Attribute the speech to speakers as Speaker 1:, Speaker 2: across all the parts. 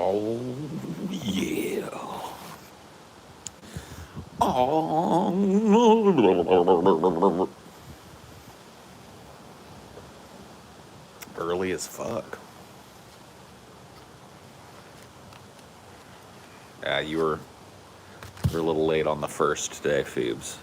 Speaker 1: Oh, yeah. Oh. Early as fuck. Yeah, you're a little late on the first day, Phoebes.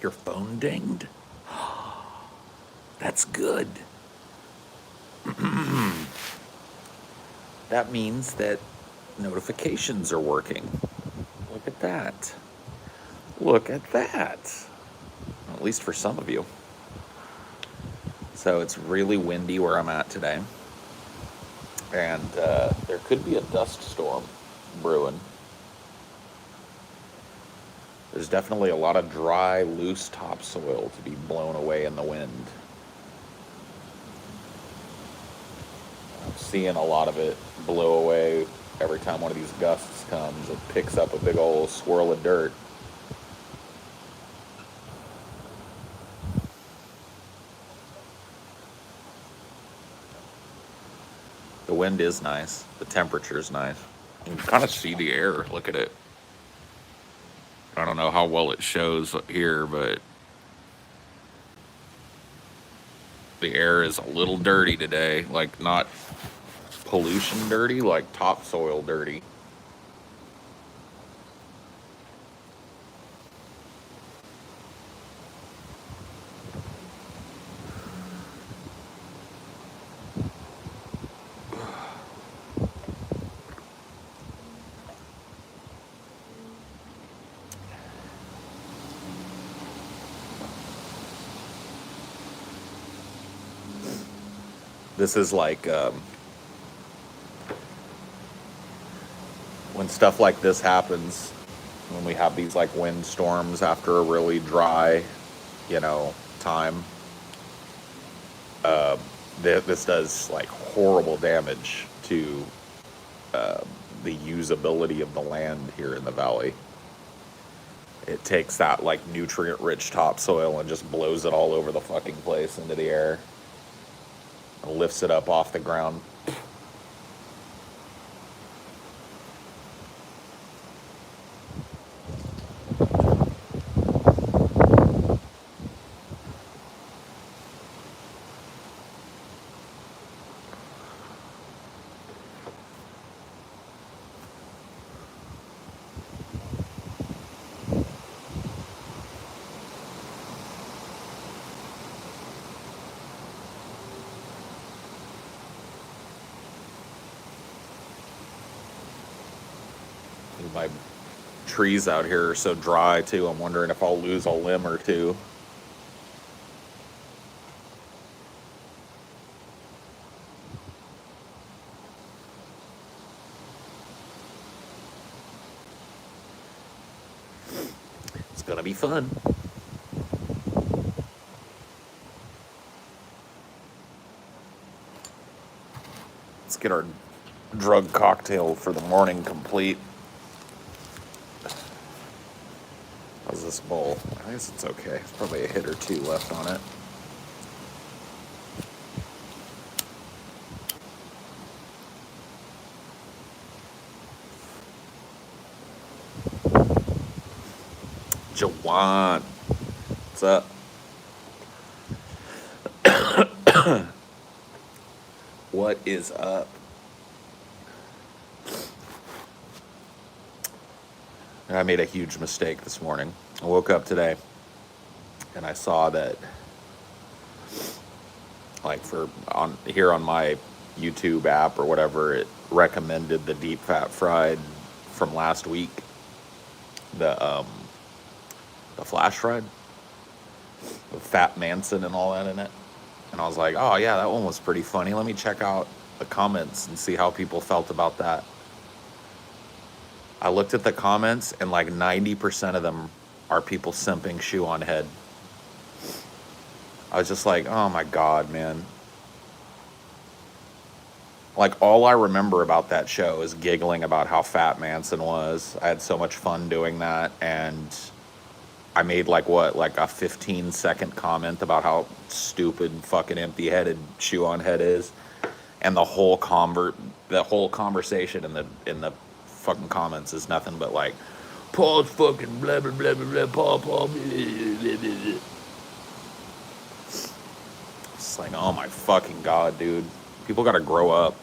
Speaker 1: Your phone dinged? That's good. That means that notifications are working. Look at that. Look at that. At least for some of you. So it's really windy where I'm at today. And there could be a dust storm brewing. There's definitely a lot of dry, loose topsoil to be blown away in the wind. I'm seeing a lot of it blow away every time one of these gusts comes. It picks up a big old swirl of dirt. The wind is nice. The temperature is nice. You can kind of see the air. Look at it. I don't know how well it shows here, but the air is a little dirty today. Like, not pollution dirty, like topsoil dirty. This is like when stuff like this happens, when we have these like wind storms after a really dry, time. This does like horrible damage to the usability of the land here in the valley. It takes that like nutrient-rich topsoil and just blows it all over the fucking place into the air. And lifts it up off the ground. My trees out here are so dry too. I'm wondering if I'll lose a limb or two. It's gonna be fun. Let's get our drug cocktail for the morning complete. How's this bowl? I guess it's okay. There's probably a hit or two left on it. Jawan, what's up? What is up? I made a huge mistake this morning. I woke up today and I saw that, like, on my YouTube app or whatever, it recommended the deep fat fried from last week, the flash fried with Fat Manson and all that in it. And I was like, oh yeah, that one was pretty funny. Let me check out the comments and see how people felt about that. I looked at the comments, and like 90% of them are people simping shoe on head. I was just like, oh my God, man. Like, all I remember about that show is giggling about how fat Manson was. I had so much fun doing that, and I made like a 15-second comment about how stupid, fucking empty-headed shoe on head is, and the whole conversation in the fucking comments is nothing but like, Paul's fucking blah blah blah blah blah, Paul. Blah, blah, blah. It's like, oh my fucking God, dude. People gotta grow up.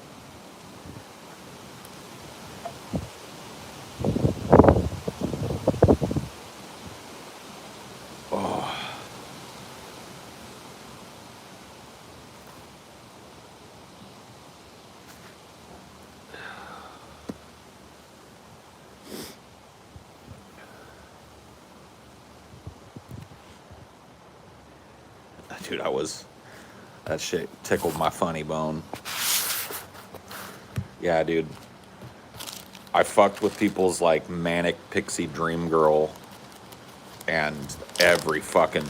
Speaker 1: Oh. Dude, that shit tickled my funny bone. Yeah, dude. I fucked with people's like manic pixie dream girl, and every fucking,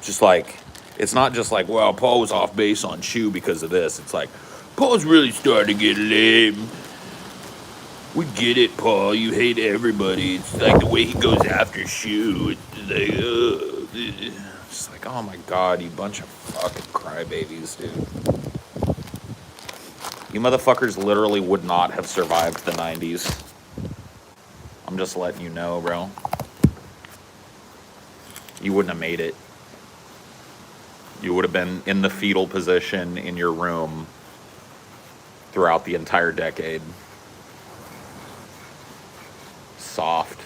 Speaker 1: just like, it's not just like, well, Paul was off base on shoe because of this. It's like, Paul's really starting to get lame. We get it, Paul. You hate everybody. It's like the way he goes after shoe. It's like, it's like, oh my God, you bunch of fucking crybabies, dude. You motherfuckers literally would not have survived the 90s. I'm just letting you know, bro. You wouldn't have made it. You would have been in the fetal position in your room throughout the entire decade. Soft.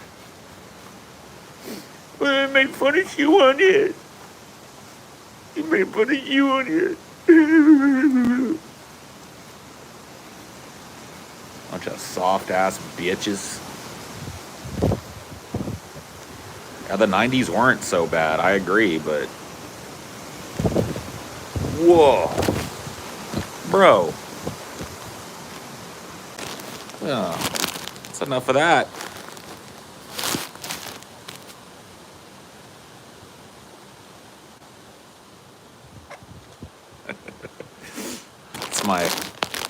Speaker 1: Well, I made fun of you on it. You made fun of you on it. Bunch of soft ass bitches. Yeah, the 90s weren't so bad, I agree, but whoa. Bro. Yeah. That's enough of that.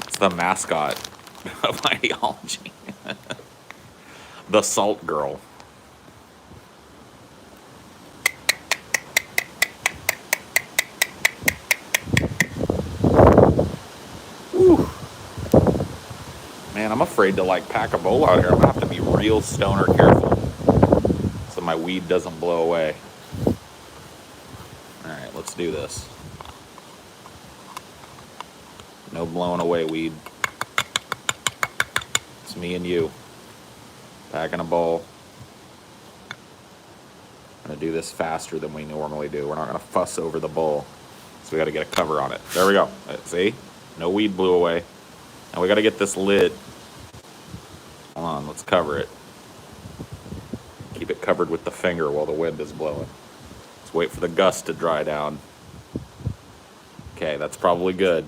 Speaker 1: It's the mascot of Highdeology. The Salt Girl. Whew. Man, I'm afraid to like pack a bowl out here. I'm gonna have to be real stoner careful so my weed doesn't blow away. Alright, let's do this. No blowing away weed. It's me and you. Packing a bowl. I'm gonna do this faster than we normally do. We're not gonna fuss over the bowl. So we gotta get a cover on it. There we go. See? No weed blew away. Now we gotta get this lid. Hold on, let's cover it. Keep it covered with the finger while the wind is blowing. Let's wait for the gust to dry down. Okay, that's probably good.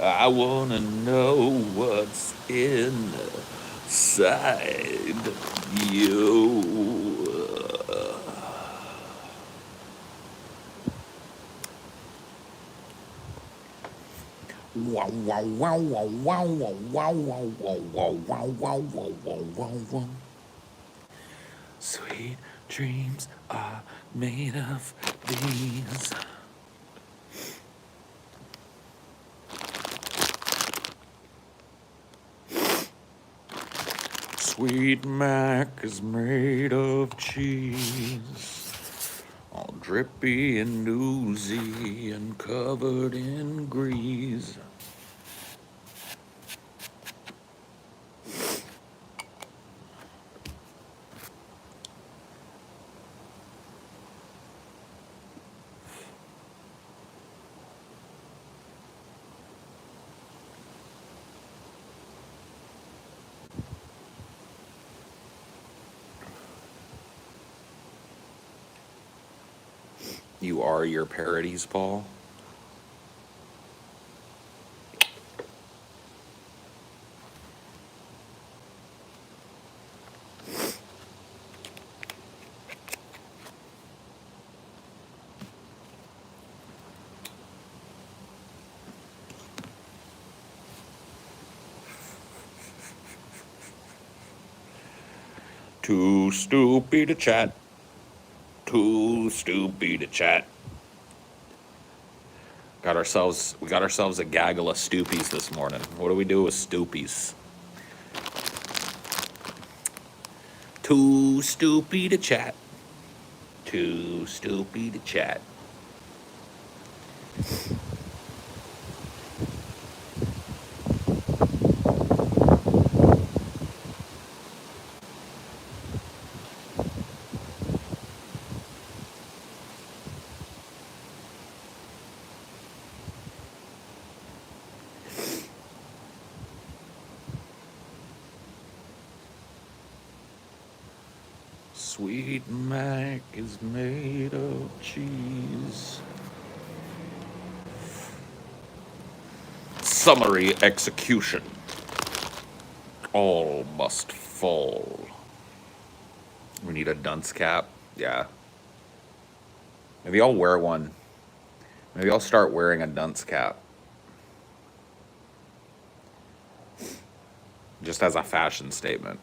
Speaker 1: I wanna know what's inside you. Wow, wow, wow, wow, wow, wow, wow, wow, wow, wow, wow, wow, wow, wow. Sweet dreams are made of these. Sweet Mac is made of cheese, all drippy and oozy and covered in grease. You are your parodies, Paul. Too stupid to chat. Too stupid to chat. We got ourselves a gaggle of stoopies this morning. What do we do with stoopies? Too stupid to chat. Too stupid to chat. Sweet Mac is made of cheese. Summary execution. All must fall. We need a dunce cap. Yeah. Maybe I'll wear one. Maybe I'll start wearing a dunce cap. Just as a fashion statement.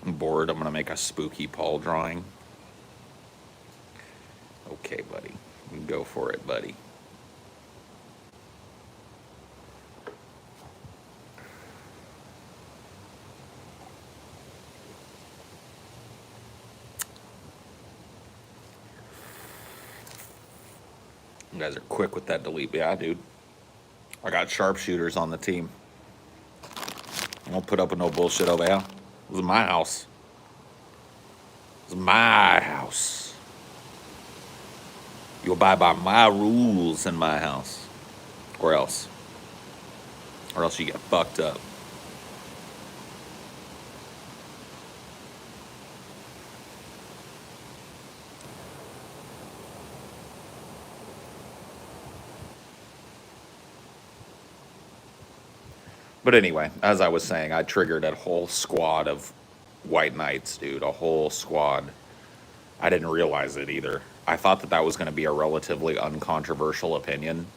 Speaker 1: I'm bored. I'm going to make a spooky Paul drawing. Okay, buddy. You go for it, buddy. You guys are quick with that delete. Yeah, dude. I got sharpshooters on the team. I won't put up with no bullshit over here. This is my house. This is my house. You abide by my rules in my house. Or else. Or else you get fucked up. But anyway, as I was saying, I triggered a whole squad of white knights, dude. A whole squad. I didn't realize it either. I thought that was going to be a relatively uncontroversial opinion.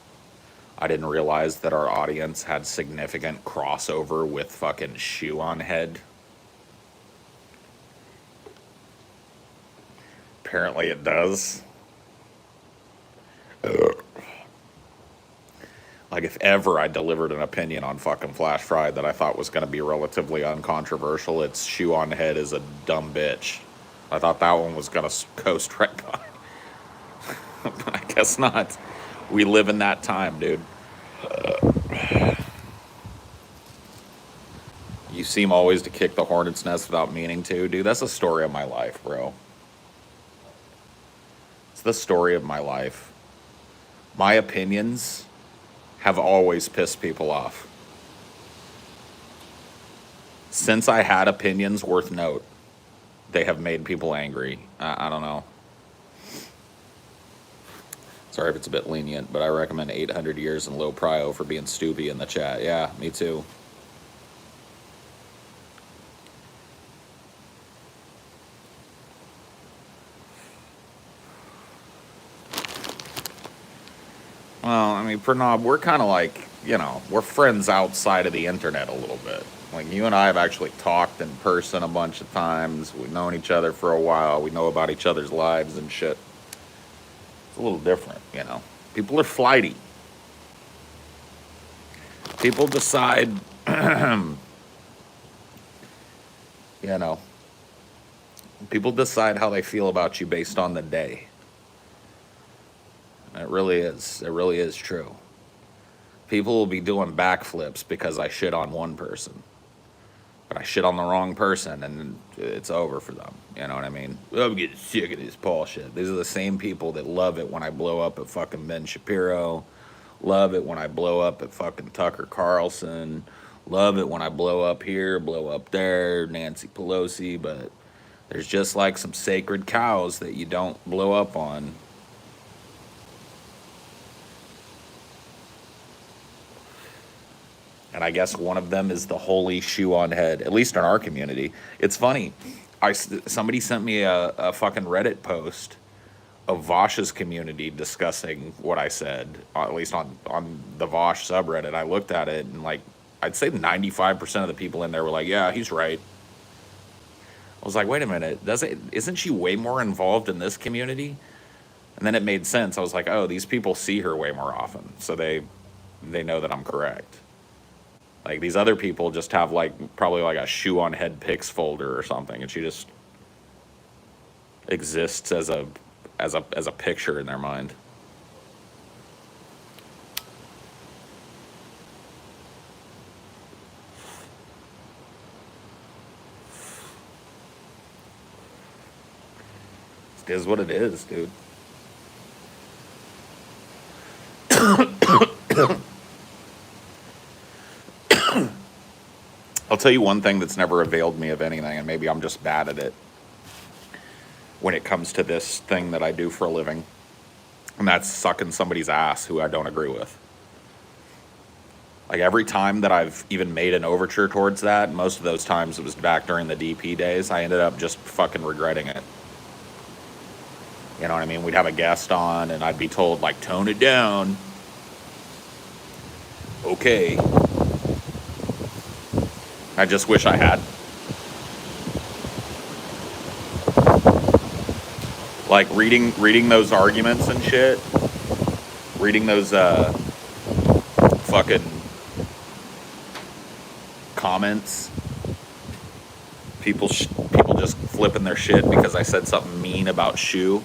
Speaker 1: I didn't realize that our audience had significant crossover with fucking shoe on head. Apparently it does. Like, if ever I delivered an opinion on fucking Flash Fried that I thought was going to be relatively uncontroversial, it's shoe on head is a dumb bitch. I thought that one was going to coast right by. But I guess not. We live in that time, dude. You seem always to kick the hornet's nest without meaning to. Dude, that's the story of my life, bro. It's the story of my life. My opinions have always pissed people off. Since I had opinions worth note, they have made people angry. I don't know. Sorry if it's a bit lenient, but I recommend 800 years and low prio for being stoopy in the chat. Yeah, me too. Well, I mean, Pranav, we're kind of like, we're friends outside of the internet a little bit. Like, you and I have actually talked in person a bunch of times. We've known each other for a while. We know about each other's lives and shit. It's a little different, People are flighty. People decide, people decide how they feel about you based on the day. It really is. It really is true. People will be doing backflips because I shit on one person. But I shit on the wrong person and it's over for them. You know what I mean? I'm getting sick of this Paul shit. These are the same people that love it when I blow up at fucking Ben Shapiro. Love it when I blow up at fucking Tucker Carlson. Love it when I blow up here, blow up there, Nancy Pelosi. But There's just like some sacred cows that you don't blow up on. And I guess one of them is the holy shoe on head, at least in our community. It's funny. Somebody sent me a fucking Reddit post of Vosh's community discussing what I said, at least on the Vosh subreddit. I looked at it and, like, I'd say 95% of the people in there were like, yeah, he's right. I was like, wait a minute, isn't she way more involved in this community? And then it made sense. I was like, oh, these people see her way more often, so they know that I'm correct. Like, these other people just have, like, probably like a shoe on head pics folder or something, and she just exists as a picture in their mind. It is what it is, dude. I'll tell you one thing that's never availed me of anything, and maybe I'm just bad at it when it comes to this thing that I do for a living, and that's sucking somebody's ass who I don't agree with. Like, every time that I've even made an overture towards that, most of those times it was back during the DP days, I ended up just fucking regretting it. You know what I mean? We'd have a guest on, and I'd be told, like, tone it down. Okay. I just wish I had. Like, reading those arguments and shit. Reading those, fucking comments. People just flipping their shit because I said something mean about Shu.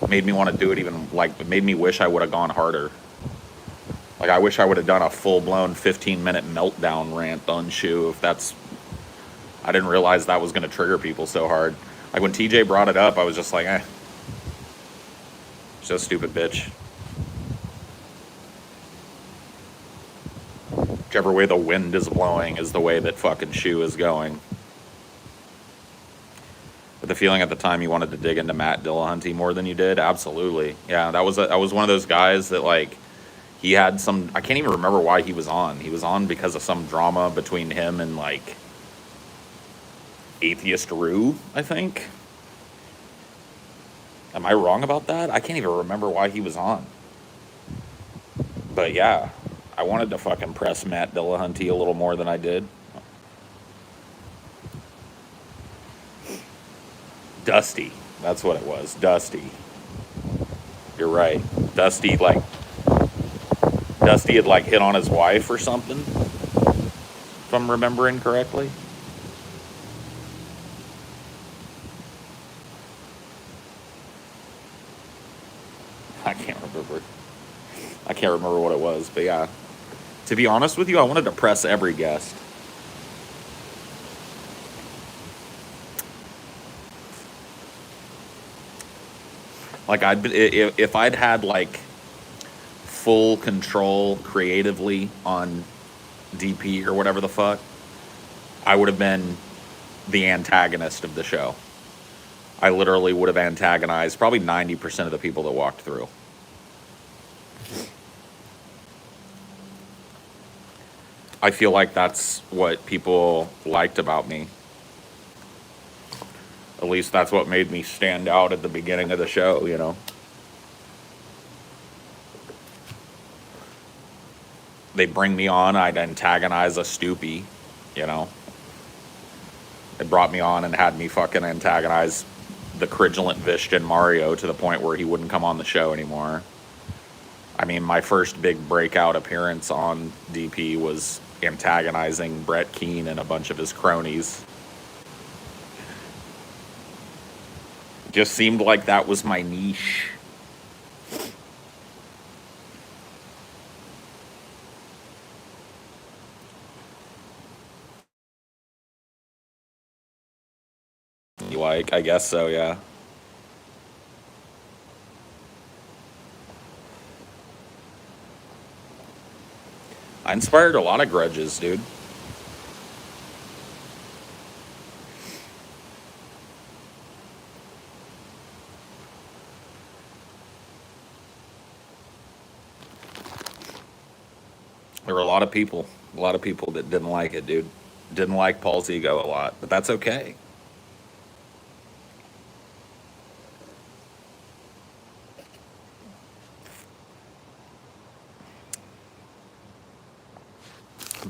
Speaker 1: Made me want to do it even, like, it made me wish I would have gone harder. Like, I wish I would have done a full-blown 15-minute meltdown rant on Shu if that's... I didn't realize that was going to trigger people so hard. Like, when TJ brought it up, I was just like, eh. She's a stupid bitch. Whichever way the wind is blowing is the way that fucking Shu is going. But the feeling at the time you wanted to dig into Matt Dillahunty more than you did? Absolutely. Yeah, that was one of those guys that, like, he had some... I can't even remember why he was on. He was on because of some drama between him and, like, Atheist Rue, I think. Am I wrong about that? I can't even remember why he was on. But, yeah, I wanted to fucking press Matt Dillahunty a little more than I did. Dusty. That's what it was. Dusty. You're right. Dusty had, like, hit on his wife or something, if I'm remembering correctly. I can't remember what it was, but yeah. To be honest with you, I wanted to press every guest. Like, if I'd had, like, full control creatively on DP or whatever the fuck, I would have been the antagonist of the show. I literally would have antagonized probably 90% of the people that walked through. I feel like that's what people liked about me. At least that's what made me stand out at the beginning of the show, you know. They'd bring me on, I'd antagonize a Stoopy, you know. They brought me on and had me fucking antagonize the Cridulant Vishtan Mario to the point where he wouldn't come on the show anymore. I mean, my first big breakout appearance on DP was antagonizing Brett Keane and a bunch of his cronies. Just seemed like that was my niche. Like, I guess so, yeah. I inspired a lot of grudges, dude. There were a lot of people that didn't like it, dude. Didn't like Paul's ego a lot, but that's okay.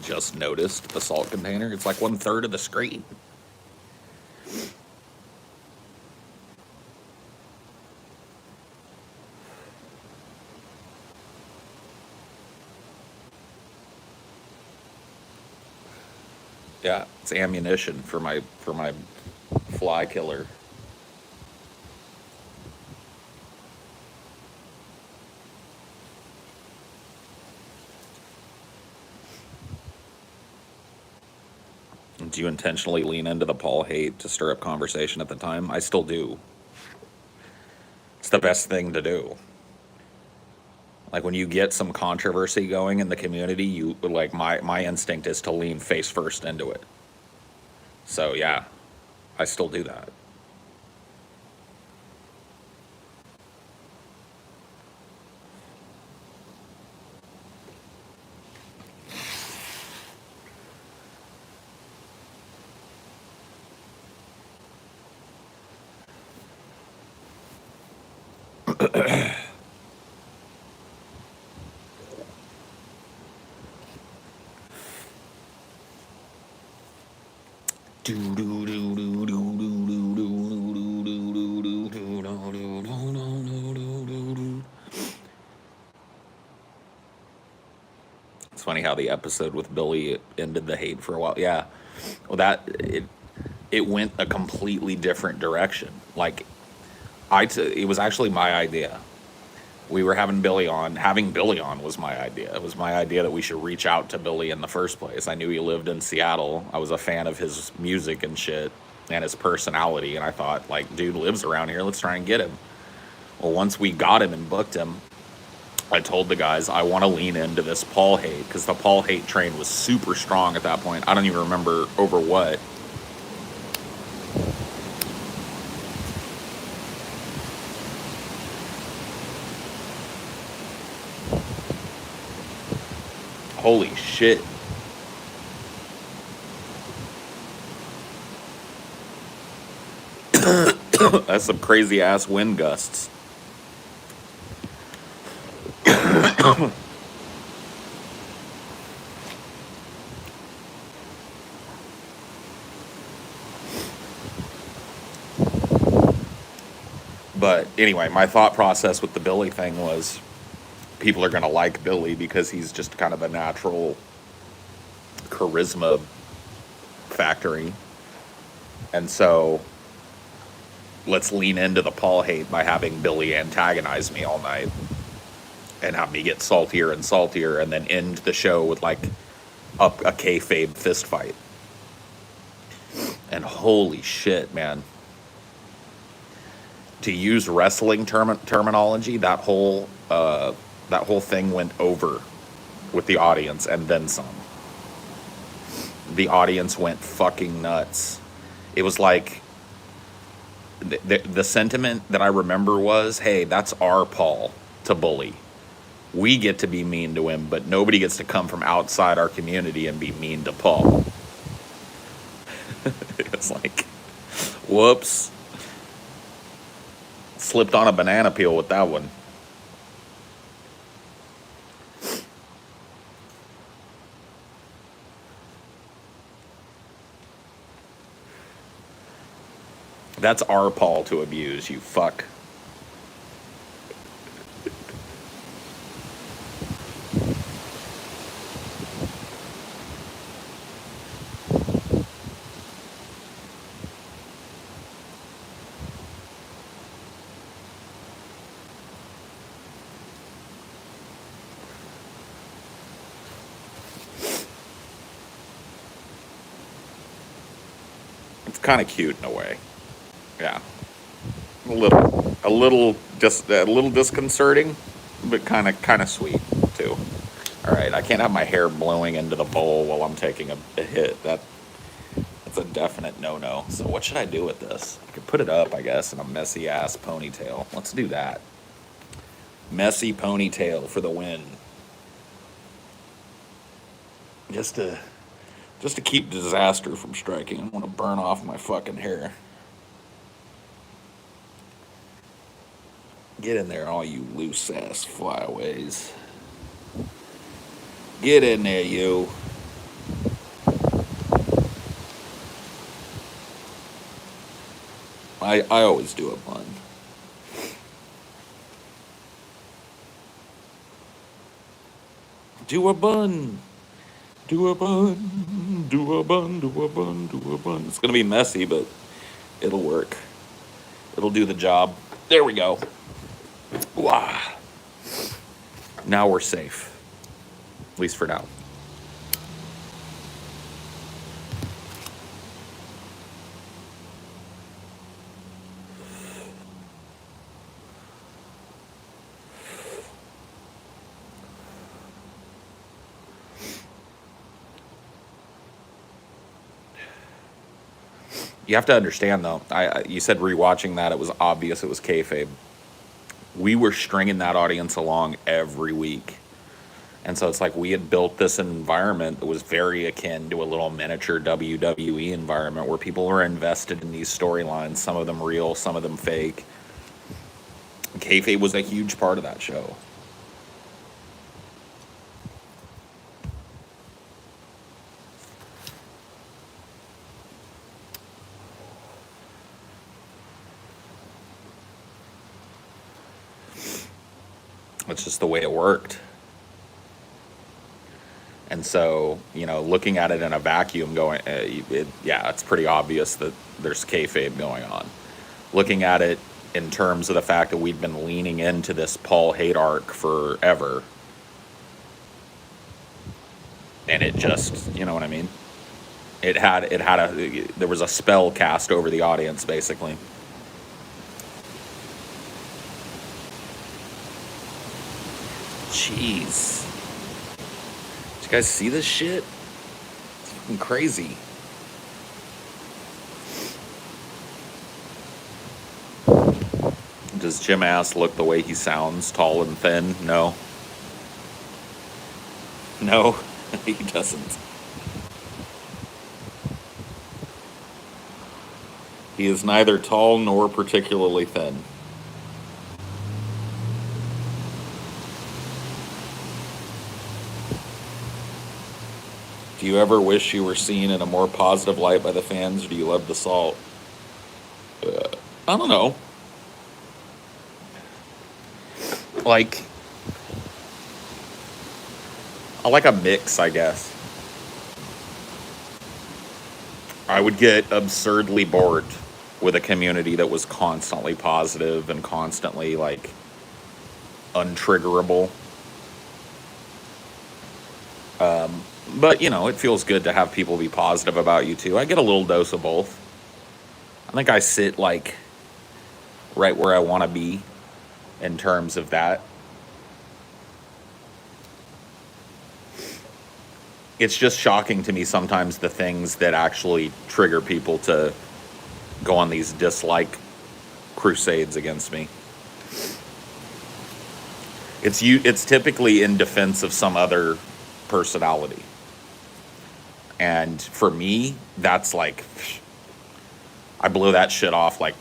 Speaker 1: Just noticed the salt container. It's like 1/3 of the screen. Yeah, it's ammunition for my fly killer. Do you intentionally lean into the Paul hate to stir up conversation at the time? I still do. It's the best thing to do. Like when you get some controversy going in the community, you like my instinct is to lean face first into it. So yeah, I still do that. It's funny how the episode with Billy ended the hate for a while. Yeah, well it went a completely different direction. Like it was actually my idea. We were having Billy on. Having Billy on was my idea. It was my idea that we should reach out to Billy in the first place. I knew he lived in Seattle. I was a fan of his music and shit and his personality, and I thought, like, dude lives around here. Let's try and get him. Well, once we got him and booked him, I told the guys I want to lean into this Paul hate because the Paul hate train was super strong at that point. I don't even remember over what. Holy shit. That's some crazy ass wind gusts. But anyway, my thought process with the Billy thing was people are going to like Billy because he's just kind of a natural charisma factory. And so let's lean into the Paul hate by having Billy antagonize me all night and have me get saltier and saltier and then end the show with like a kayfabe fist fight. And holy shit, man. To use wrestling terminology, that whole thing went over with the audience and then some. The audience went fucking nuts. It was like the sentiment that I remember was, hey, that's our Paul to bully. We get to be mean to him, but nobody gets to come from outside our community and be mean to Paul. It's like, whoops. Slipped on a banana peel with that one. That's our Paul to abuse, you fuck. It's kind of cute in a way. Yeah. A little disconcerting, but kind of sweet too. All right, I can't have my hair blowing into the bowl while I'm taking a hit. That's a definite no-no. So what should I do with this? I could put it up, I guess, in a messy ass ponytail. Let's do that. Messy ponytail for the win. Just to keep disaster from striking. I want to burn off my fucking hair. Get in there, all you loose ass flyaways. Get in there, you. I always do a bun. Do a bun. Do a bun. Do a bun. Do a bun. Do a bun. It's gonna be messy, but it'll work. It'll do the job. There we go. Wow. Now we're safe. At least for now. You have to understand, though. You said rewatching that, it was obvious it was kayfabe. We were stringing that audience along every week. And so it's like we had built this environment that was very akin to a little miniature WWE environment where people were invested in these storylines, some of them real, some of them fake. Kayfabe was a huge part of that show. It's just the way it worked. And so, looking at it in a vacuum, going, it's pretty obvious that there's kayfabe going on. Looking at it in terms of the fact that we've been leaning into this Paul hate arc forever, and it just, you know what I mean? There was a spell cast over the audience, basically. Jeez. Did you guys see this shit? It's fucking crazy. Does Jim Ass look the way he sounds, tall and thin? No. No, he doesn't. He is neither tall nor particularly thin. Do you ever wish you were seen in a more positive light by the fans, or do you love the salt? I don't know. Like, I like a mix, I guess. I would get absurdly bored with a community that was constantly positive and constantly, like, untriggerable. But, it feels good to have people be positive about you, too. I get a little dose of both. I think I sit, like, right where I want to be in terms of that. It's just shocking to me sometimes the things that actually trigger people to go on these dislike crusades against me. It's typically in defense of some other personality. And for me, that's like, I blow that shit off like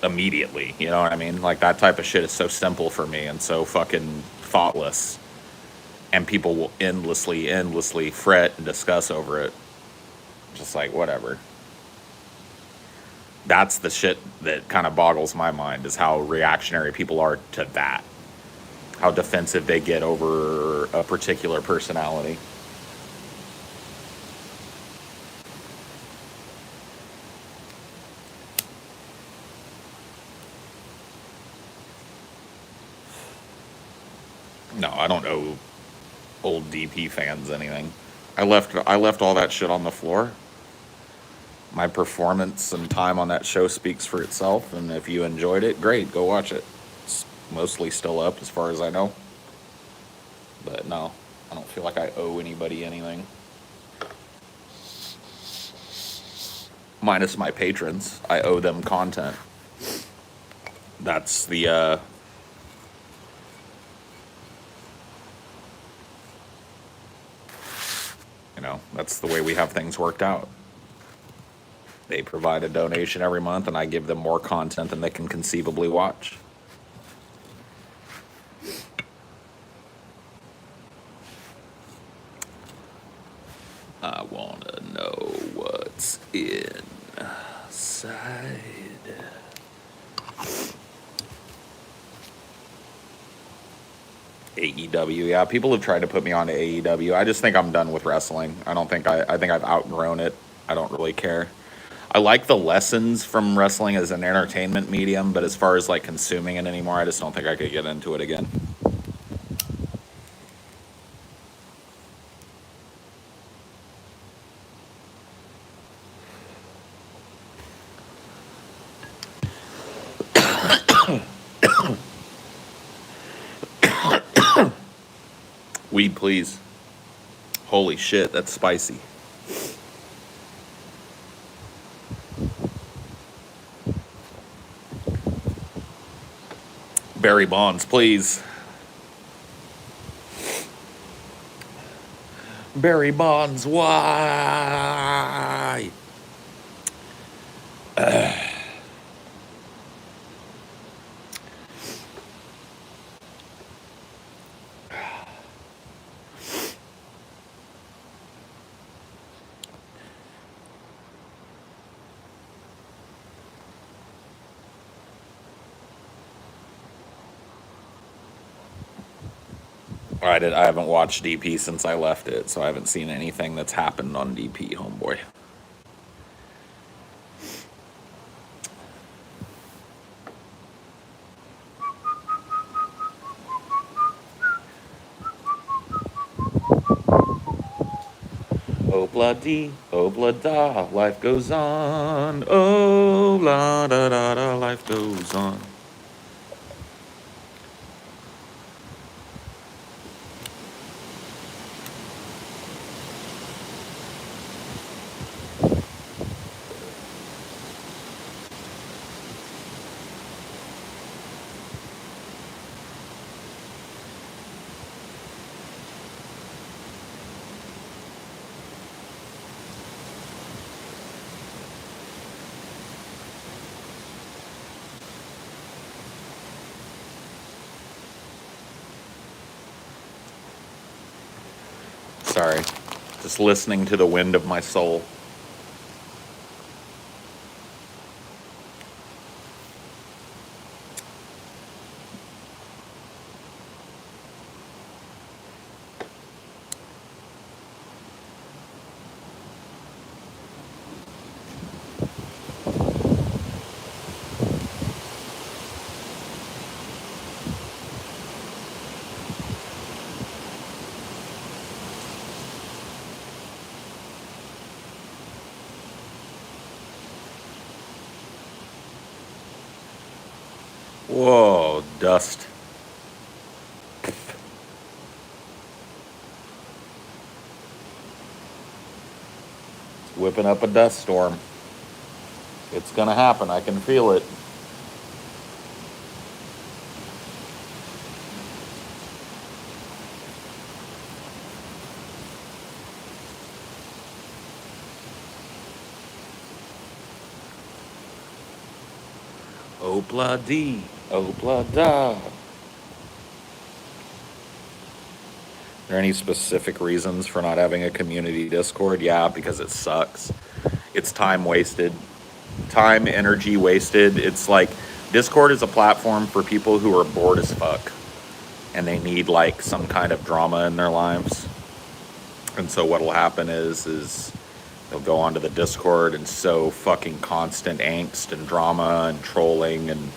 Speaker 1: immediately. You know what I mean? Like, that type of shit is so simple for me and so fucking thoughtless. And people will endlessly fret and discuss over it. Just like, whatever. That's the shit that kind of boggles my mind, is how reactionary people are to that. How defensive they get over a particular personality. No, I don't owe old DP fans anything. I left all that shit on the floor. My performance and time on that show speaks for itself, and if you enjoyed it, great, go watch it. It's mostly still up as far as I know. But no, I don't feel like I owe anybody anything. Minus my patrons. I owe them content. That's the That's the way we have things worked out. They provide a donation every month, and I give them more content than they can conceivably watch. I want to know what's inside. AEW, yeah, people have tried to put me on to AEW. I just think I'm done with wrestling. I think I've outgrown it. I don't really care. I like the lessons from wrestling as an entertainment medium, but as far as like consuming it anymore, I just don't think I could get into it again. Weed, please. Holy shit, that's spicy. Barry Bonds, please. Barry Bonds, why? I haven't watched DP since I left it, so I haven't seen anything that's happened on DP, homeboy. Oh blah da, life goes on. Oh la da da da, life goes on. Sorry, just listening to the wind of my soul. Whoa, dust. It's whipping up a dust storm. It's gonna happen. I can feel it. Opla dee, opla da. Are there any specific reasons for not having a community Discord? Yeah, because it sucks. It's time wasted. Time, energy wasted. It's like Discord is a platform for people who are bored as fuck and they need like some kind of drama in their lives. And so what'll happen is they'll go onto the Discord and sow fucking constant angst and drama and trolling, and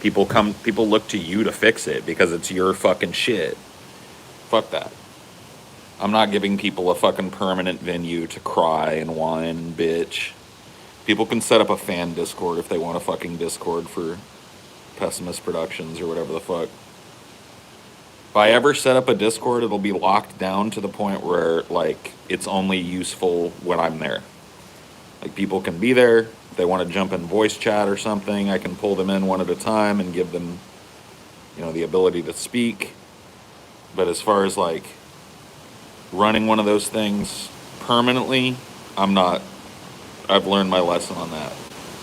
Speaker 1: people look to you to fix it because it's your fucking shit. Fuck that. I'm not giving people a fucking permanent venue to cry and whine and bitch. People can set up a fan Discord if they want a fucking Discord for Pessimist Productions or whatever the fuck. If I ever set up a Discord, it'll be locked down to the point where, like, it's only useful when I'm there. Like, people can be there. If they want to jump in voice chat or something, I can pull them in one at a time and give them, the ability to speak. But as far as, like, running one of those things, permanently, I'm not. I've learned my lesson on that.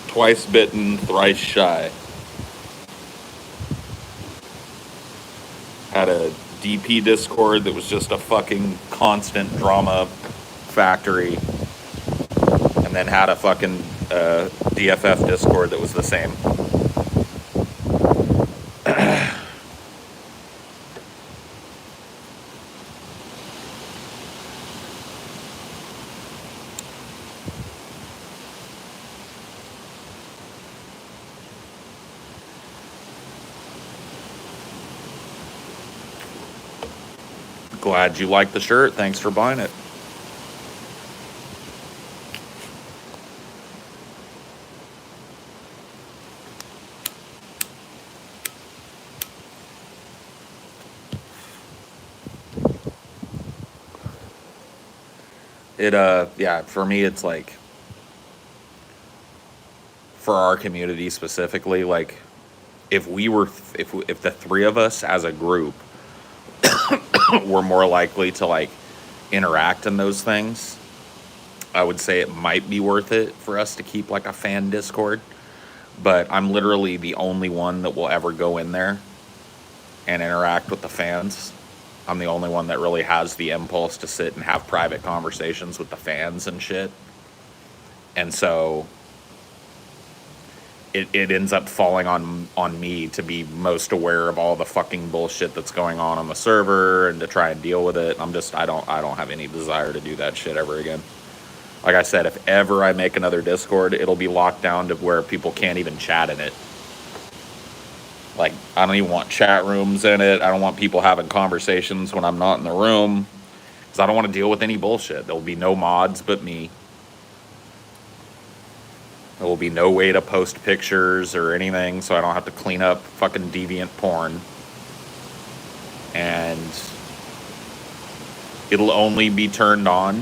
Speaker 1: Twice bitten, thrice shy. Had a DP Discord that was just a fucking constant drama factory, and then had a fucking DFF Discord that was the same. Glad you like the shirt. Thanks for buying it. Yeah, for me, it's like, for our community specifically, like, if the three of us as a group were more likely to like interact in those things, I would say it might be worth it for us to keep like a fan Discord. But I'm literally the only one that will ever go in there and interact with the fans. I'm the only one that really has the impulse to sit and have private conversations with the fans and shit. And so it ends up falling on me to be most aware of all the fucking bullshit that's going on the server and to try and deal with it. I don't have any desire to do that shit ever again. Like I said, if ever I make another Discord, it'll be locked down to where people can't even chat in it. Like, I don't even want chat rooms in it. I don't want people having conversations when I'm not in the room, because I don't want to deal with any bullshit. There will be no mods but me. There will be no way to post pictures or anything, so I don't have to clean up fucking deviant porn. And it'll only be turned on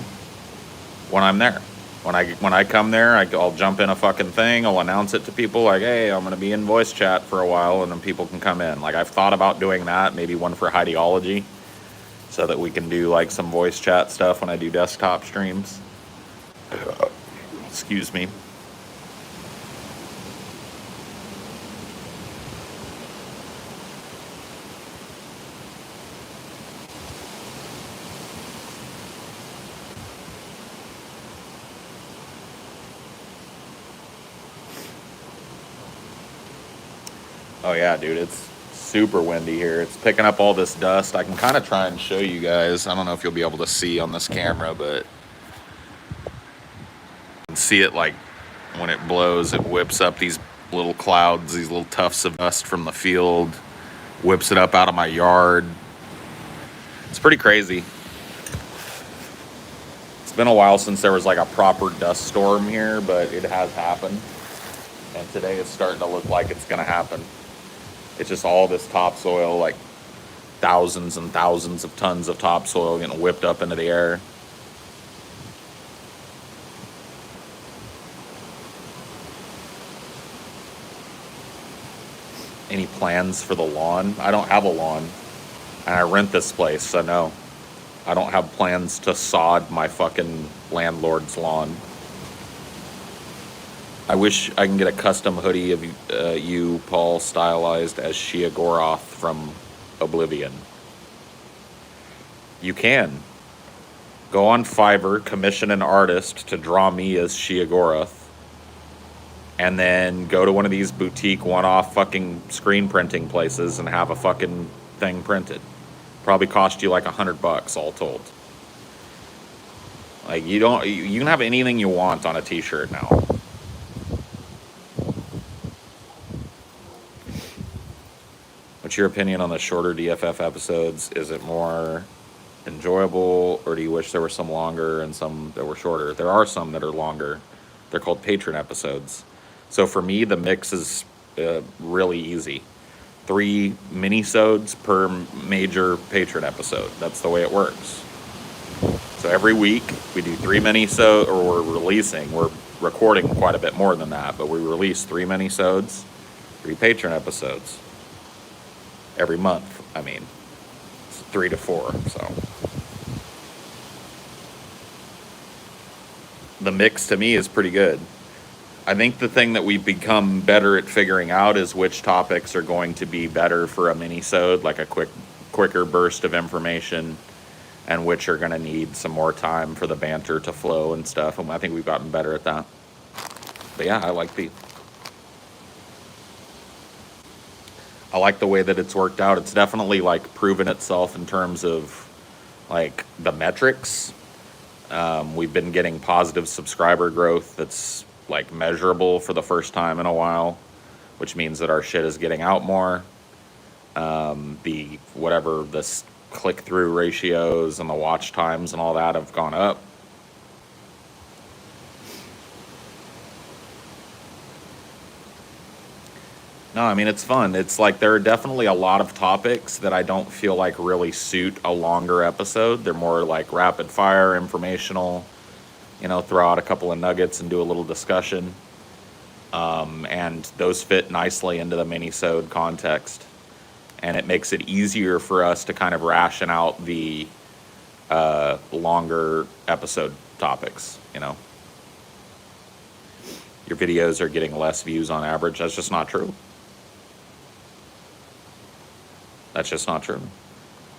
Speaker 1: when I'm there. When I come there, I'll jump in a fucking thing. I'll announce it to people like, hey, I'm going to be in voice chat for a while, and then people can come in. Like, I've thought about doing that, maybe one for Highdeology, so that we can do like some voice chat stuff when I do desktop streams. Excuse me. Oh yeah, dude, it's super windy here. It's picking up all this dust. I can kind of try and show you guys. I don't know if you'll be able to see on this camera, but you can see it like when it blows, it whips up these little clouds, these little tufts of dust from the field, whips it up out of my yard. It's pretty crazy. It's been a while since there was like a proper dust storm here, but it has happened. And today it's starting to look like it's gonna happen. It's just all this topsoil, like thousands and thousands of tons of topsoil getting whipped up into the air. Any plans for the lawn? I don't have a lawn, and I rent this place, so no. I don't have plans to sod my fucking landlord's lawn. I wish I can get a custom hoodie of you, Paul, stylized as Shia Goroth from Oblivion. You can. Go on Fiverr, commission an artist to draw me as Shia Goroth, and then go to one of these boutique one-off fucking screen printing places and have a fucking thing printed. Probably cost you like $100 all told. Like, you can have anything you want on a t-shirt now. What's your opinion on the shorter DFF episodes? Is it more enjoyable, or do you wish there were some longer and some that were shorter? There are some that are longer. They're called patron episodes. So for me, the mix is really easy. 3 mini-sodes per major patron episode. That's the way it works. So every week we do 3 mini-sodes, or we're recording quite a bit more than that, but we release 3 mini-sodes, 3 patron episodes. Every month, I mean, it's 3 to 4, so. The mix to me is pretty good. I think the thing that we've become better at figuring out is which topics are going to be better for a mini-sode, like a quicker burst of information, and which are going to need some more time for the banter to flow and stuff. And I think we've gotten better at that. But yeah, I like the way that it's worked out. It's definitely like proven itself in terms of like the metrics. We've been getting positive subscriber growth that's like measurable for the first time in a while, which means that our shit is getting out more. The whatever this click-through ratios and the watch times and all that have gone up. No, I mean, it's fun. It's like there are definitely a lot of topics that I don't feel like really suit a longer episode. They're more like rapid fire, informational, throw out a couple of nuggets and do a little discussion. And those fit nicely into the mini-sode context. And it makes it easier for us to kind of ration out the longer episode topics, Your videos are getting less views on average. That's just not true. That's just not true.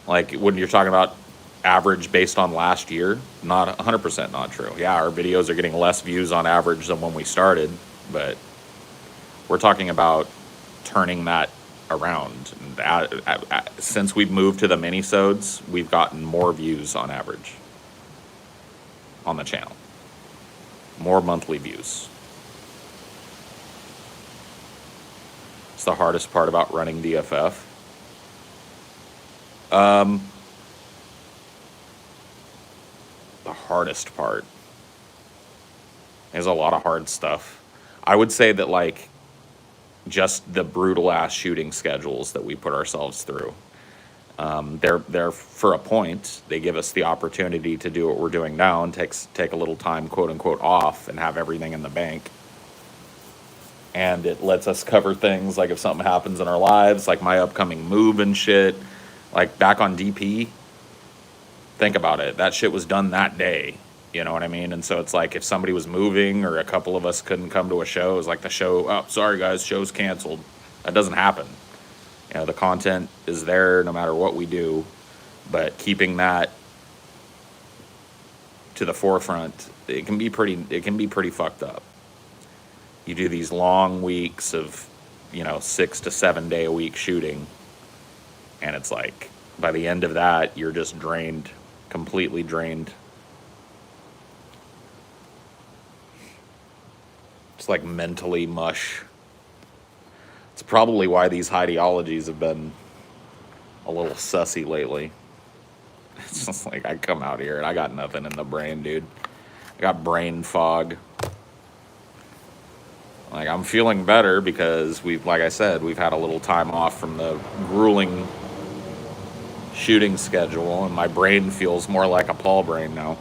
Speaker 1: Like when you're talking about average based on last year, not 100% not true. Yeah, our videos are getting less views on average than when we started, but we're talking about turning that around. Since we've moved to the mini-sodes, we've gotten more views on average on the channel. More monthly views. It's the hardest part about running DFF. The hardest part. There's a lot of hard stuff. I would say that like just the brutal ass shooting schedules that we put ourselves through. They're for a point. They give us the opportunity to do what we're doing now and take a little time, quote unquote, off and have everything in the bank. And it lets us cover things like if something happens in our lives, like my upcoming move and shit. Like back on DP, think about it. That shit was done that day. You know what I mean? And so it's like if somebody was moving or a couple of us couldn't come to a show, it was like the show, oh, sorry guys, show's canceled. That doesn't happen. The content is there no matter what we do. But keeping that to the forefront, it can be pretty fucked up. You do these long weeks of, 6 to 7 day a week shooting. And it's like, by the end of that, you're just drained, completely drained. It's like mentally mush. It's probably why these Highdeologies have been a little sussy lately. It's just like, I come out here and I got nothing in the brain, dude. I got brain fog. Like, I'm feeling better because like I said, we've had a little time off from the grueling shooting schedule, and my brain feels more like a Paul brain now.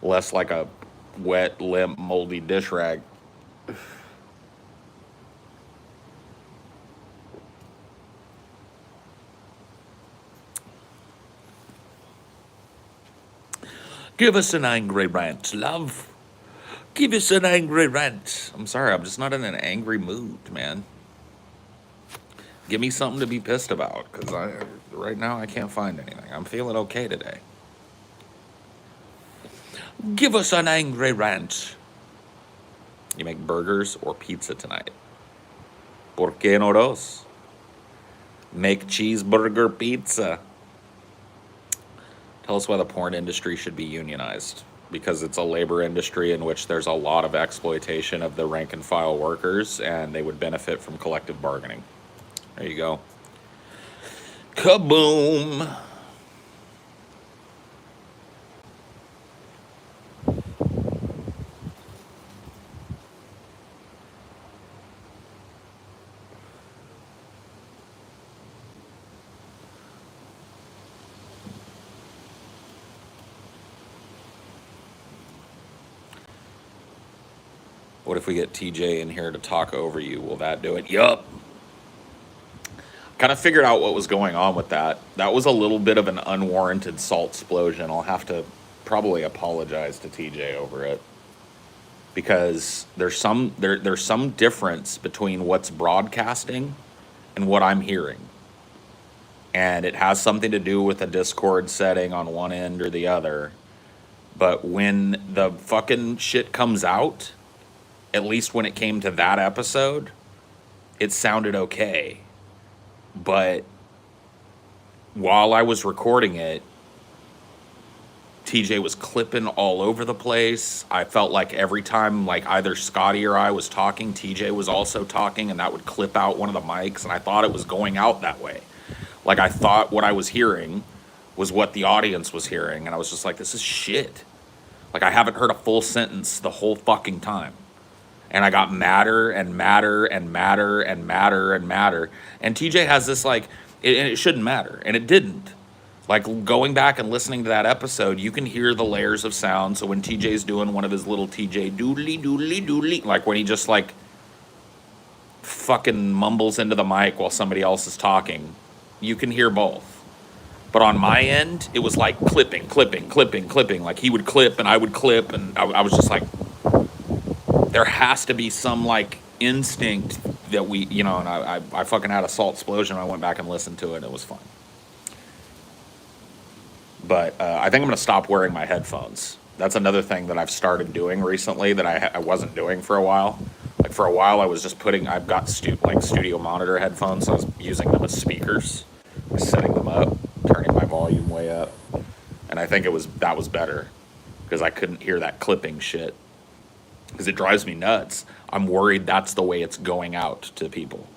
Speaker 1: Less like a wet, limp, moldy dish rag. Give us an angry rant, love. Give us an angry rant. I'm sorry, I'm just not in an angry mood, man. Give me something to be pissed about, because right now I can't find anything. I'm feeling okay today. Give us an angry rant. You make burgers or pizza tonight? ¿Por qué no dos? Make cheeseburger pizza. Tell us why the porn industry should be unionized. Because it's a labor industry in which there's a lot of exploitation of the rank and file workers, and they would benefit from collective bargaining. There you go. Kaboom! What if we get TJ in here to talk over you? Will that do it? Yup. kind of figured out what was going on with that. That was a little bit of an unwarranted salt explosion. I'll have to probably apologize to TJ over it, because there's some difference between what's broadcasting and what I'm hearing. And it has something to do with a Discord setting on one end or the other. But when the fucking shit comes out, at least when it came to that episode, it sounded okay. But while I was recording it, TJ was clipping all over the place. I felt like every time like either Scotty or I was talking, TJ was also talking, and that would clip out one of the mics, and I thought it was going out that way. Like, I thought what I was hearing was what the audience was hearing, and I was just like, this is shit. Like, I haven't heard a full sentence the whole fucking time. And I got madder and madder and madder and madder and madder. And TJ has this, like, and it shouldn't matter, and it didn't. Like, going back and listening to that episode, you can hear the layers of sound. So when TJ's doing one of his little TJ doodly doodly doodly, like when he just, like, fucking mumbles into the mic while somebody else is talking, you can hear both. But on my end, it was like clipping. Like, he would clip and I would clip, and I was just like, there has to be some, like, instinct that we, you know, and I fucking had a salt explosion. I went back and listened to it, and it was fun. But I think I'm going to stop wearing my headphones. That's another thing that I've started doing recently that I wasn't doing for a while. Like, for a while, I was just I've got studio monitor headphones, so I was using them as speakers, setting them up, turning my volume way up. And I think that was better, because I couldn't hear that clipping shit, because it drives me nuts. I'm worried that's the way it's going out to people.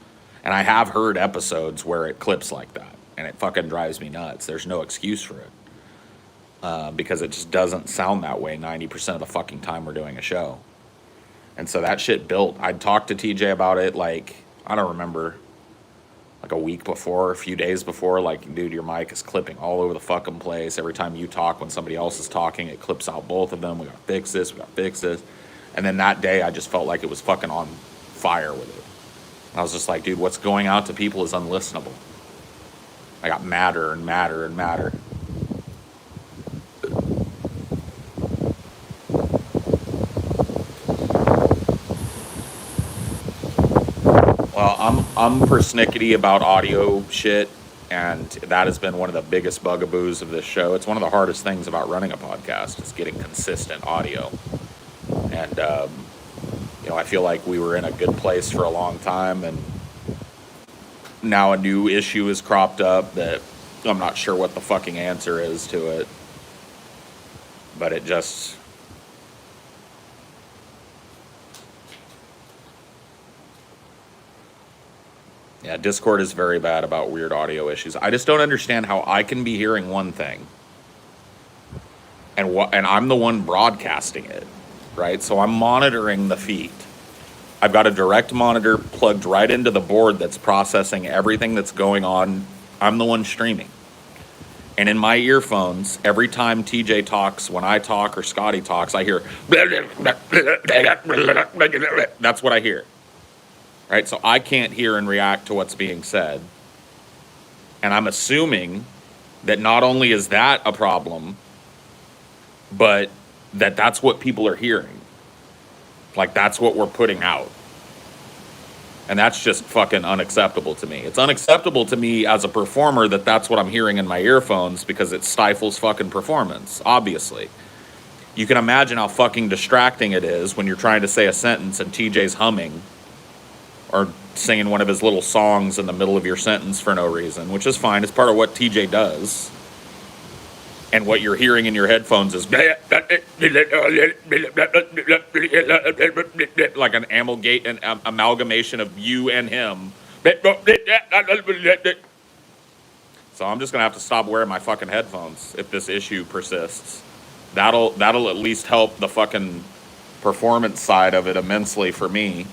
Speaker 1: And I have heard episodes where it clips like that, and it fucking drives me nuts. There's no excuse for it. Because it just doesn't sound that way 90% of the fucking time we're doing a show. And so that shit built. I'd talked to TJ about it, like, I don't remember, like a week before, a few days before, like, dude, your mic is clipping all over the fucking place. Every time you talk, when somebody else is talking, it clips out both of them. We gotta fix this. And then that day, I just felt like it was fucking on fire with it. And I was just like, dude, what's going out to people is unlistenable. I got madder and madder and madder. Well, I'm persnickety about audio shit, and that has been one of the biggest bugaboos of this show. It's one of the hardest things about running a podcast, is getting consistent audio. And, you know, I feel like we were in a good place for a long time, and now a new issue has cropped up that I'm not sure what the fucking answer is to it. But it just... Yeah, Discord is very bad about weird audio issues. I just don't understand how I can be hearing one thing, and I'm the one broadcasting it, right? So I'm monitoring the feed. I've got a direct monitor plugged right into the board that's processing everything that's going on. I'm the one streaming. And in my earphones, every time TJ talks, when I talk or Scotty talks, I hear... That's what I hear. Right, so I can't hear and react to what's being said. And I'm assuming that not only is that a problem, but that's what people are hearing. Like, that's what we're putting out. And that's just fucking unacceptable to me. It's unacceptable to me as a performer that that's what I'm hearing in my earphones, because it stifles fucking performance, obviously. You can imagine how fucking distracting it is when you're trying to say a sentence and TJ's humming or singing one of his little songs in the middle of your sentence for no reason, which is fine. It's part of what TJ does. And what you're hearing in your headphones is like an amalgamation of you and him. So I'm just gonna have to stop wearing my fucking headphones if this issue persists. That'll at least help the fucking performance side of it immensely for me.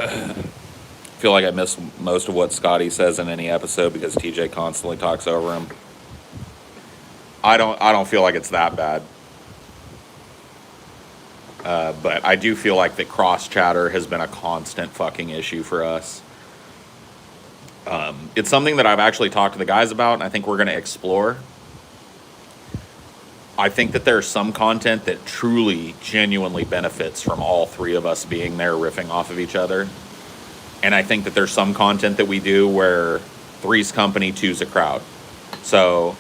Speaker 1: feel like I miss most of what Scotty says in any episode because TJ constantly talks over him. I don't feel like it's that bad. But I do feel like the cross chatter has been a constant fucking issue for us. It's something that I've actually talked to the guys about, and I think we're going to explore. I think that there's some content that truly, genuinely benefits from all three of us being there riffing off of each other. And I think that there's some content that we do where three's company, two's a crowd. So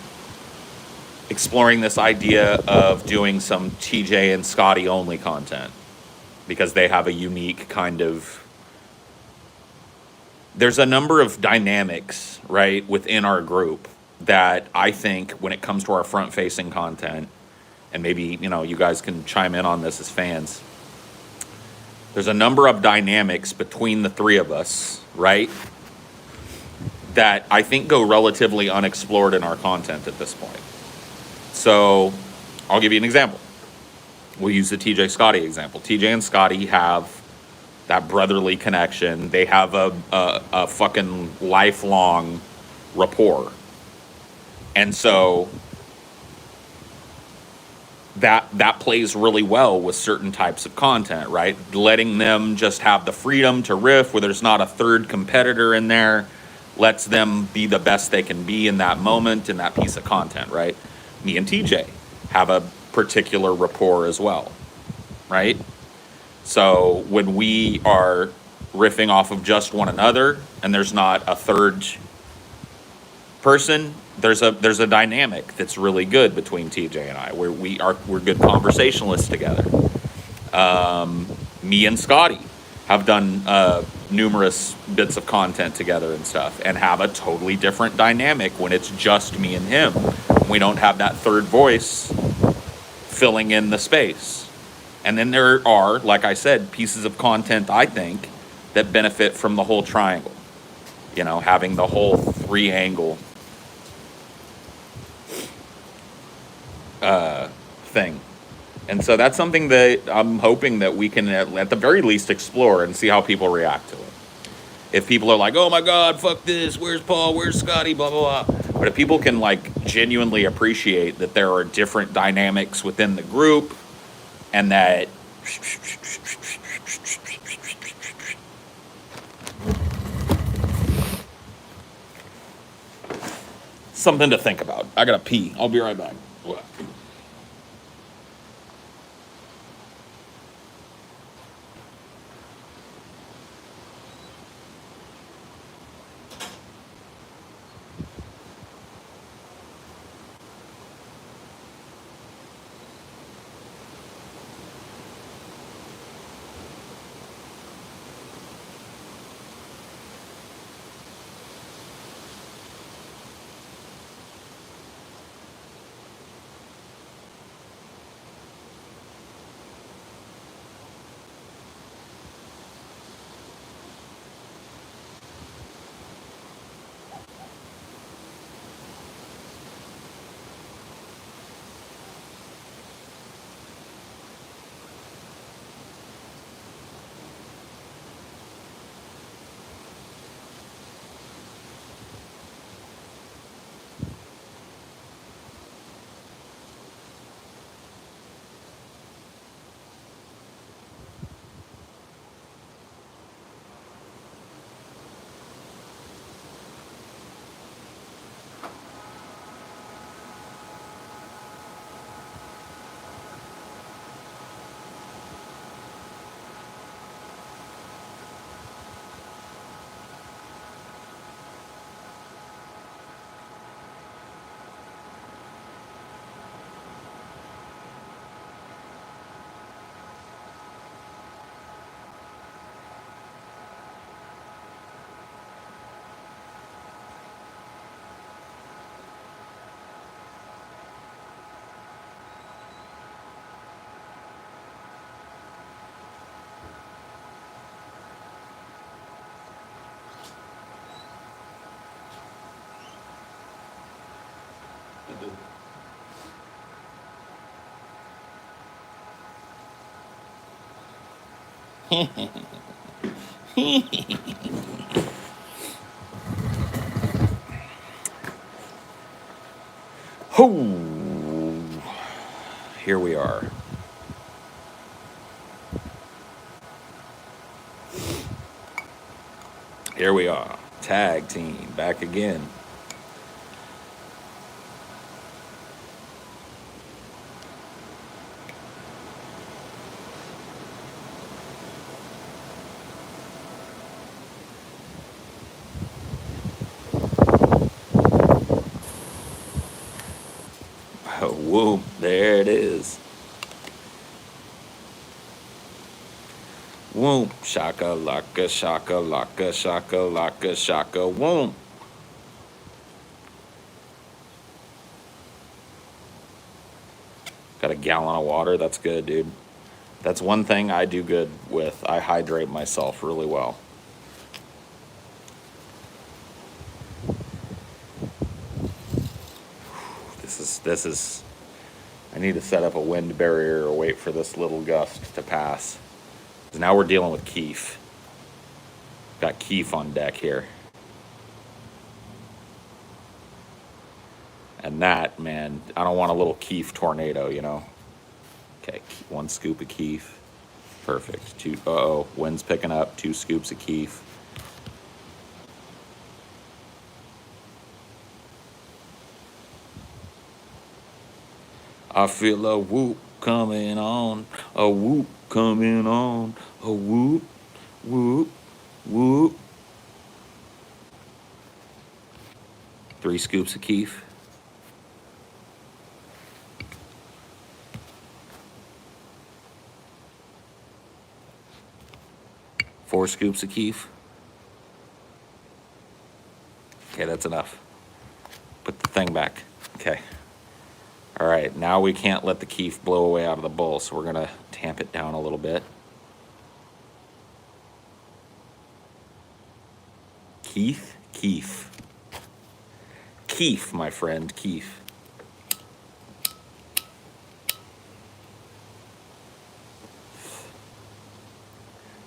Speaker 1: exploring this idea of doing some TJ and Scotty only content because they have a unique kind of... There's a number of dynamics, right, within our group that I think when it comes to our front-facing content, and maybe, you guys can chime in on this as fans, there's a number of dynamics between the three of us, right, that I think go relatively unexplored in our content at this point. So I'll give you an example. We'll use the TJ Scotty example. TJ and Scotty have that brotherly connection. They have a fucking lifelong rapport. And so that plays really well with certain types of content, right? Letting them just have the freedom to riff where there's not a third competitor in there, lets them be the best they can be in that moment, in that piece of content, right? Me and TJ have a particular rapport as well, right? So when we are riffing off of just one another and there's not a third person, there's a dynamic that's really good between TJ and I, where we're good conversationalists together. Me and Scotty have done numerous bits of content together and stuff, and have a totally different dynamic when it's just me and him. We don't have that third voice filling in the space. And then there are, like I said, pieces of content, I think, that benefit from the whole triangle. Having the whole three-angle thing. And so that's something that I'm hoping that we can, at the very least, explore and see how people react to it. If people are like, oh my God, fuck this, where's Paul, where's Scotty, blah, blah, blah. But if people can, genuinely appreciate that there are different dynamics within the group, and that something to think about. I gotta pee. I'll be right back. Ho! Here we are. Here we are. Tag team back again. Whoop, there it is. Whoop, shaka laka, shaka laka, shaka laka, shaka, whoop. Got a gallon of water. That's good, dude. That's one thing I do good with. I hydrate myself really well. This is. I need to set up a wind barrier or wait for this little gust to pass. 'Cause now we're dealing with Keef. Got Keef on deck here. And that, man, I don't want a little Keef tornado, you know? Okay, 1 scoop of Keef. Perfect. Two, uh-oh, wind's picking up. 2 scoops of Keef. I feel a whoop coming on, a whoop coming on, a whoop, whoop, whoop. 3 scoops of Keef. Four scoops of Keef. Okay, that's enough. Put the thing back. Okay. All right, now we can't let the Keef blow away out of the bowl, so we're gonna tamp it down a little bit. Keef, Keef. Keef, my friend, Keef.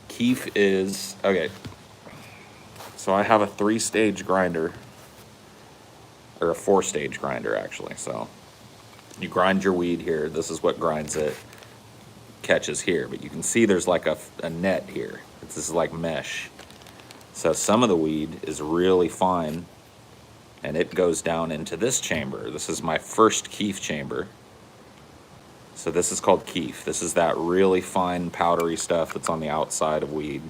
Speaker 1: Keef is, okay, so I have a 3-stage grinder, or a 4-stage grinder actually, so you grind your weed here, this is what grinds it, catches here, but you can see there's like a net here, this is like mesh, so some of the weed is really fine, and it goes down into this chamber. This is my first Keef chamber. So this is called Keef. This is that really fine powdery stuff that's on the outside of weed.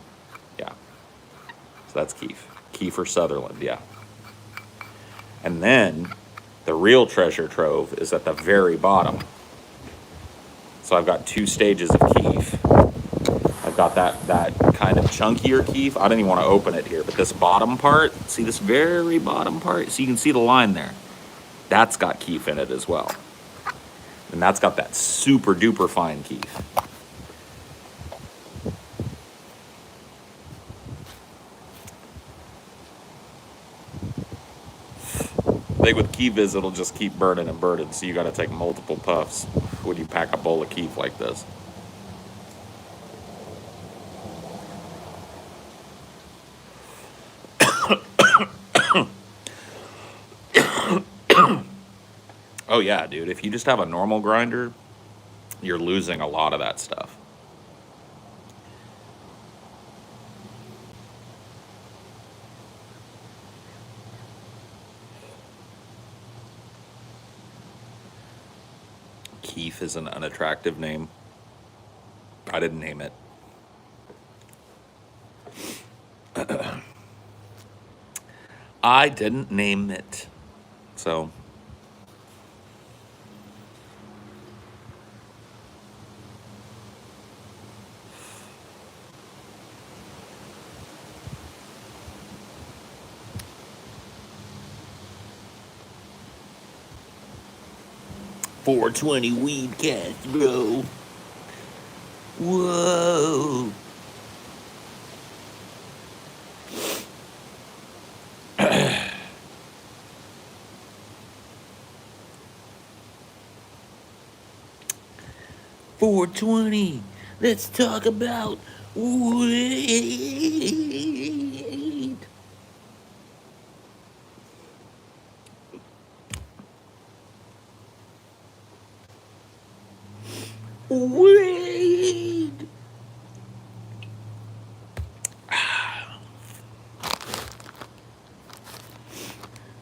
Speaker 1: Yeah. So that's Keef. Keef or Sutherland, yeah. And then the real treasure trove is at the very bottom. So I've got 2 stages of Keef. I've got that kind of chunkier Keef. I don't even want to open it here, but this bottom part, see this very bottom part? So you can see the line there. That's got Keef in it as well. And that's got that super duper fine Keef. The thing with Keef is it'll just keep burning and burning, so you got to take multiple puffs when you pack a bowl of Keef like this. Oh yeah, dude, if you just have a normal grinder, you're losing a lot of that stuff. Keef is an unattractive name. I didn't name it. I didn't name it. So... $4.20 weed cast, bro. Whoa. $4.20. Let's talk about Weed. Weed.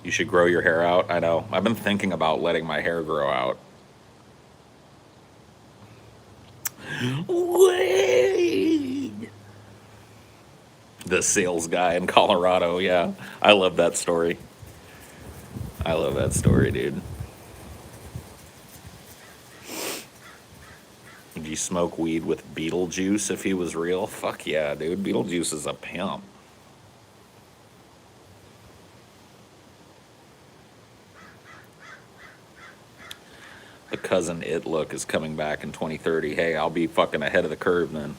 Speaker 1: You should grow your hair out. I know. I've been thinking about letting my hair grow out. Weed. The sales guy in Colorado. Yeah. I love that story. I love that story, dude. Would you smoke weed with Beetlejuice if he was real? Fuck yeah, dude. Beetlejuice is a pimp. The Cousin It look is coming back in 2030. Hey, I'll be fucking ahead of the curve then.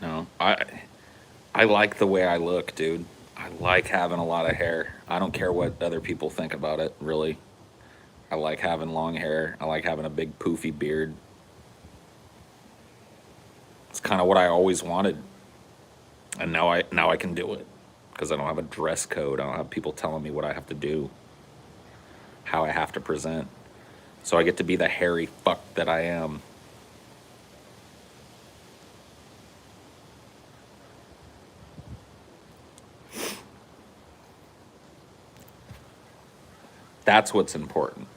Speaker 1: No, I like the way I look, dude. I like having a lot of hair. I don't care what other people think about it, really. I like having long hair. I like having a big poofy beard. It's kind of what I always wanted. And now I can do it because I don't have a dress code. I don't have people telling me what I have to do, how I have to present. So I get to be the hairy fuck that I am. That's what's important.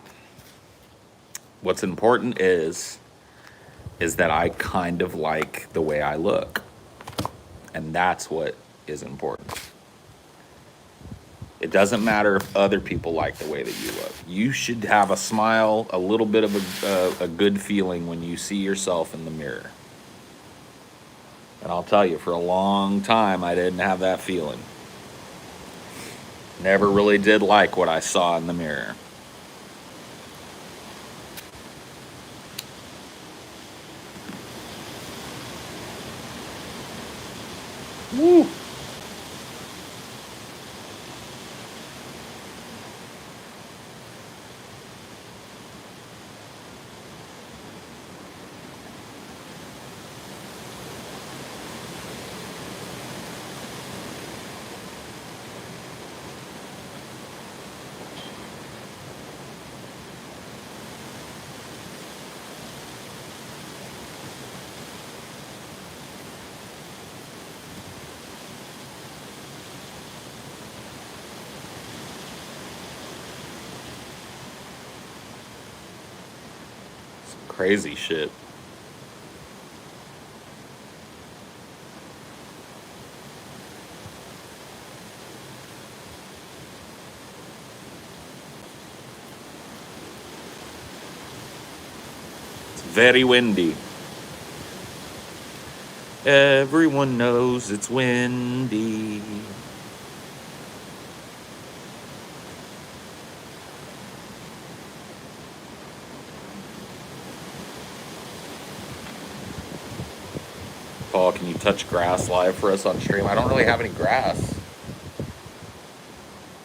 Speaker 1: What's important is that I kind of like the way I look. And that's what is important. It doesn't matter if other people like the way that you look. You should have a smile, a little bit of a good feeling when you see yourself in the mirror. And I'll tell you, for a long time, I didn't have that feeling. Never really did like what I saw in the mirror. Woo! Crazy shit. It's very windy. Everyone knows it's windy. Paul, can you touch grass live for us on stream? I don't really have any grass.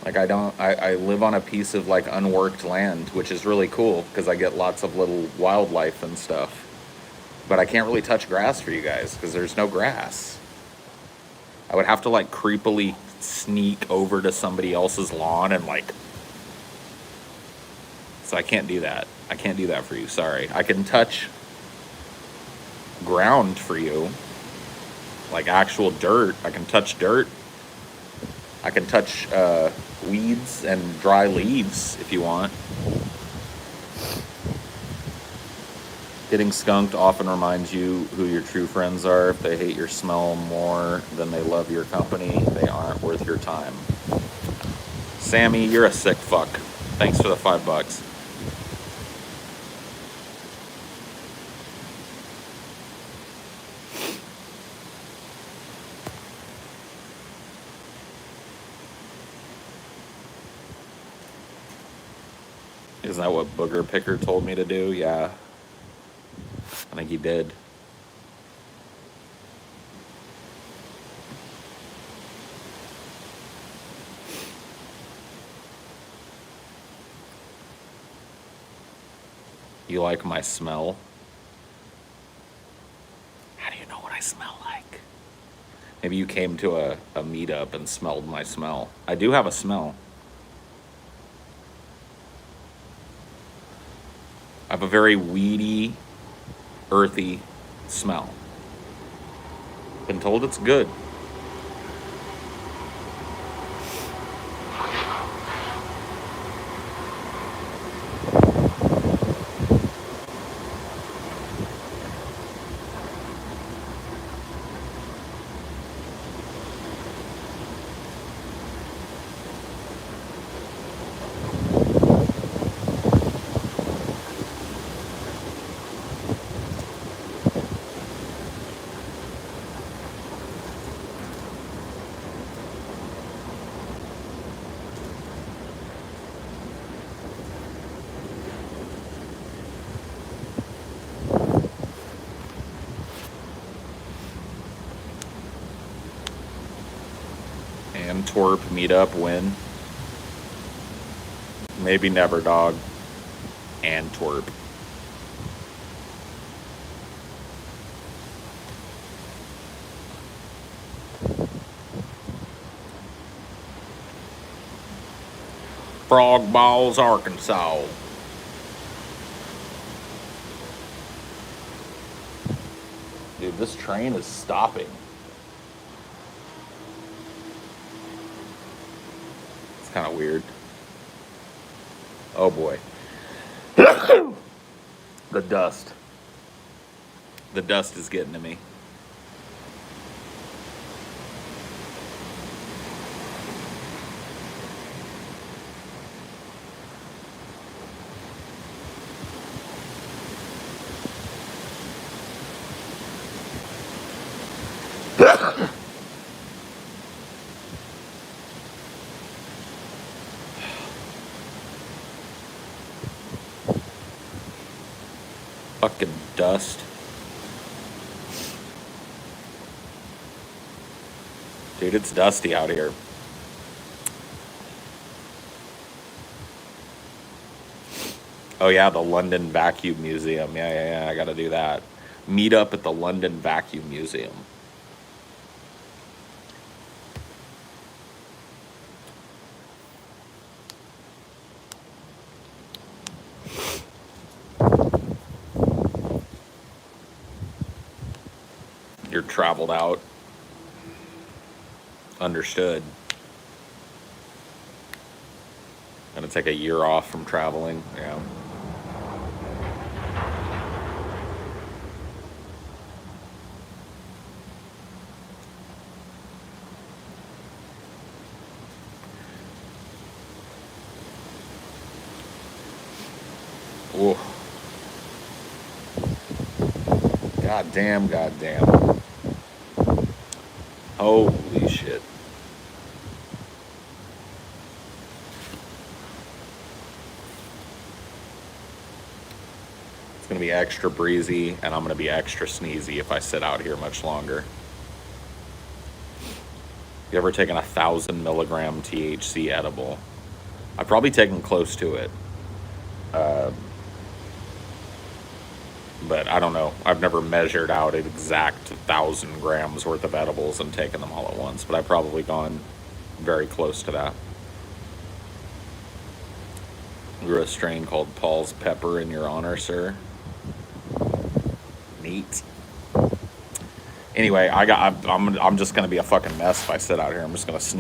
Speaker 1: Like I live on a piece of like unworked land, which is really cool because I get lots of little wildlife and stuff. But I can't really touch grass for you guys because there's no grass. I would have to like creepily sneak over to somebody else's lawn and like. So I can't do that. I can't do that for you. Sorry. I can touch ground for you, like actual dirt. I can touch dirt. I can touch weeds and dry leaves if you want. Getting skunked often reminds you who your true friends are. If they hate your smell more than they love your company, they aren't worth your time. Sammy, you're a sick fuck. Thanks for the $5. Isn't that what Booger Picker told me to do? Yeah. I think he did. You like my smell? Maybe you came to a meetup and smelled my smell. I do have a smell. I have a very weedy, earthy smell. Been told it's good. Antwerp meetup win. Maybe never, dog. Antwerp. Frog Balls, Arkansas. Dude, this train is stopping. It's kind of weird. Oh boy. The dust. The dust is getting to me. Fucking dust. Dude, it's dusty out here. Oh yeah, the London Vacuum Museum. Yeah, I gotta do that. Meet up at the London Vacuum Museum. You're traveled out. Understood. Gonna take a year off from traveling. Yeah. Ooh. God damn. Holy shit. It's gonna be extra breezy, and I'm gonna be extra sneezy if I sit out here much longer. You ever taken 1,000 milligram THC edible? I've probably taken close to it. But I don't know. I've never measured out an exact 1,000 grams worth of edibles and taken them all at once, but I've probably gone very close to that. Grew a strain called Paul's Pepper in your honor, sir. Neat. Anyway, I'm just gonna be a fucking mess if I sit out here. I'm just gonna sneak.